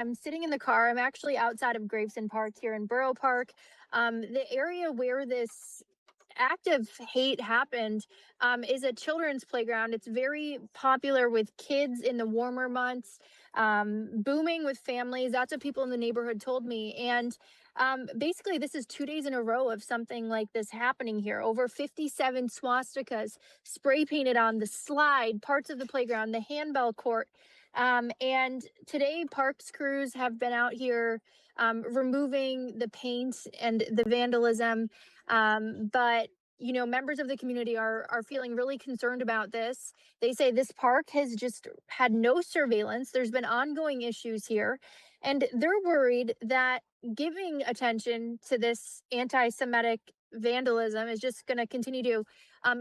I'm sitting in the car. I'm actually outside of Gravesend Park here in Borough Park. The area where this act of hate happened is a children's playground. It's very popular with kids in the warmer months, booming with families. That's what people in the neighborhood told me. And basically, this is 2 days in a row of something like this happening here. Over 57 swastikas spray painted on the slide, parts of the playground, the handball court. And today, parks crews have been out here removing the paint and the vandalism. But members of the community are feeling really concerned about this. They say this park has just had no surveillance. There's been ongoing issues here, and they're worried that giving attention to this anti-Semitic vandalism is just going to continue to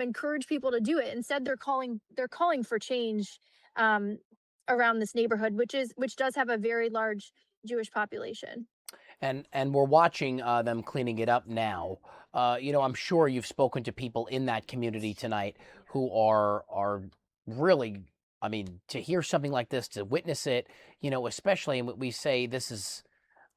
encourage people to do it. Instead, they're calling for change um, around this neighborhood, which does have a very large Jewish population. And we're watching them cleaning it up now. I'm sure you've spoken to people in that community tonight who are really, I mean, to hear something like this, to witness it, especially, and we say this is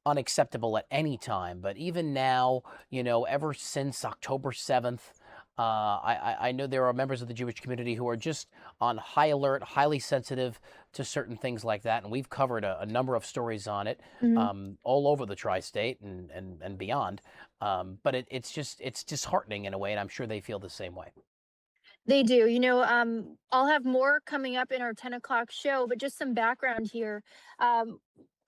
unacceptable at any time. But even now, ever since October 7th, I know there are members of the Jewish community who are just on high alert, highly sensitive to certain things like that. And we've covered a number of stories on it Mhm. all over the tri-state and beyond. But it's disheartening in a way, and I'm sure they feel the same way. They do. I'll have more coming up in our 10 o'clock show, but just some background here. Um,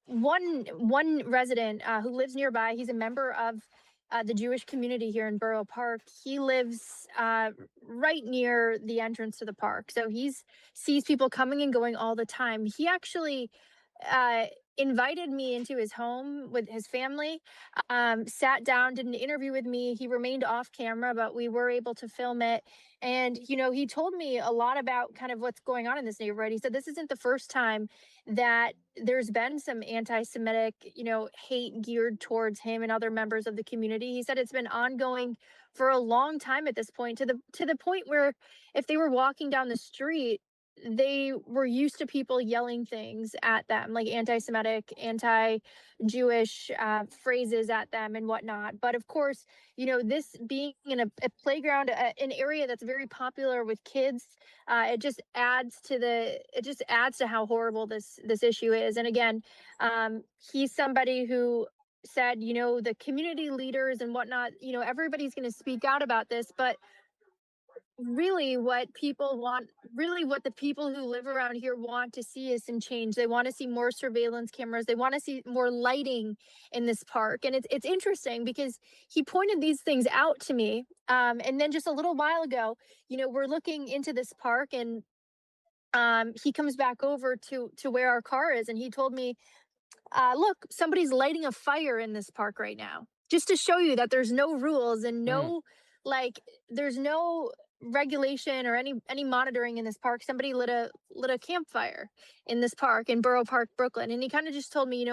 one resident who lives nearby, he's a member of the Jewish community here in Borough Park. He lives right near the entrance to the park, so he's sees people coming and going all the time. He actually uh, invited me into his home with his family, sat down, did an interview with me. He remained off camera, but we were able to film it. And, he told me a lot about kind of what's going on in this neighborhood. He said this isn't the first time that there's been some anti-Semitic, hate geared towards him and other members of the community. He said it's been ongoing for a long time at this point, to the point where if they were walking down the street, they were used to people yelling things at them, like anti-Semitic, anti-Jewish phrases at them and whatnot. But of course, this being in a playground, an area that's very popular with kids, it just adds to how horrible this issue is. And again, he's somebody who said, the community leaders and whatnot, everybody's going to speak out about this, but really what people want, really what the people who live around here want to see is some change. They want to see more surveillance cameras. They want to see more lighting in this park. And it's interesting because he pointed these things out to me. And then just a little while ago, we're looking into this park, and he comes back over to where our car is, and he told me, look, somebody's lighting a fire in this park right now, just to show you that there's no rules and Mm. no, like, there's no regulation or any monitoring in this park. Somebody lit a campfire in this park in Borough Park, Brooklyn. And he kind of just told me,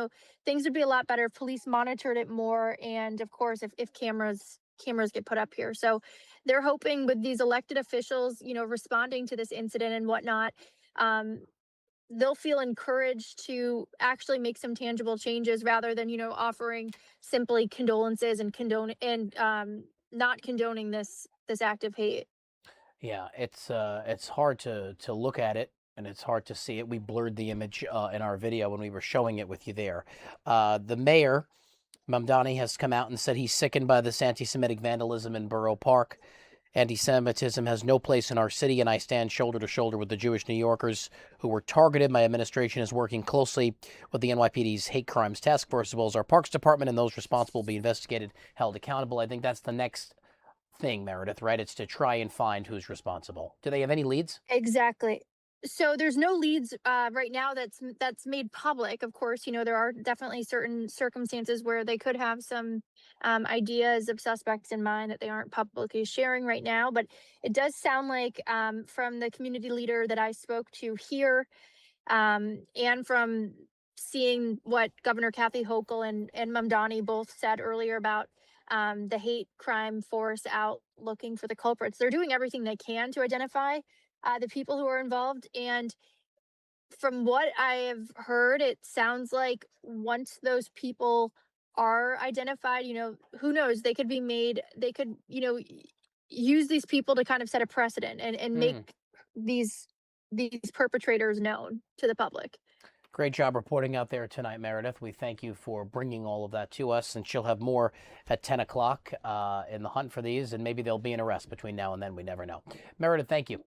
things would be a lot better if police monitored it more, and of course if cameras get put up here. So they're hoping with these elected officials, responding to this incident and whatnot, um, they'll feel encouraged to actually make some tangible changes rather than offering simply condolences and not condoning this act of hate. Yeah, it's hard to look at it, and it's hard to see it. We blurred the image in our video when we were showing it with you there. The mayor, Mamdani, has come out and said he's sickened by this anti-Semitic vandalism in Borough Park. Anti-Semitism has no place in our city, and I stand shoulder to shoulder with the Jewish New Yorkers who were targeted. My administration is working closely with the NYPD's Hate Crimes Task Force, as well as our Parks Department, and those responsible will be investigated, held accountable. I think that's the next thing, Meredith, right? It's to try and find who's responsible. Do they have any leads? Exactly. So there's no leads right now that's made public. Of course, there are definitely certain circumstances where they could have some ideas of suspects in mind that they aren't publicly sharing right now. But it does sound like, from the community leader that I spoke to here, and from seeing what Governor Kathy Hochul and Mamdani both said earlier about the hate crime force out looking for the culprits. They're doing everything they can to identify the people who are involved. And from what I have heard, it sounds like once those people are identified, who knows? They could be made. They could, use these people to kind of set a precedent and make Mm. these these perpetrators known to the public. Great job reporting out there tonight, Meredith. We thank you for bringing all of that to us, and she'll have more at 10 o'clock in the hunt for these, and maybe there'll be an arrest between now and then. We never know. Meredith, thank you.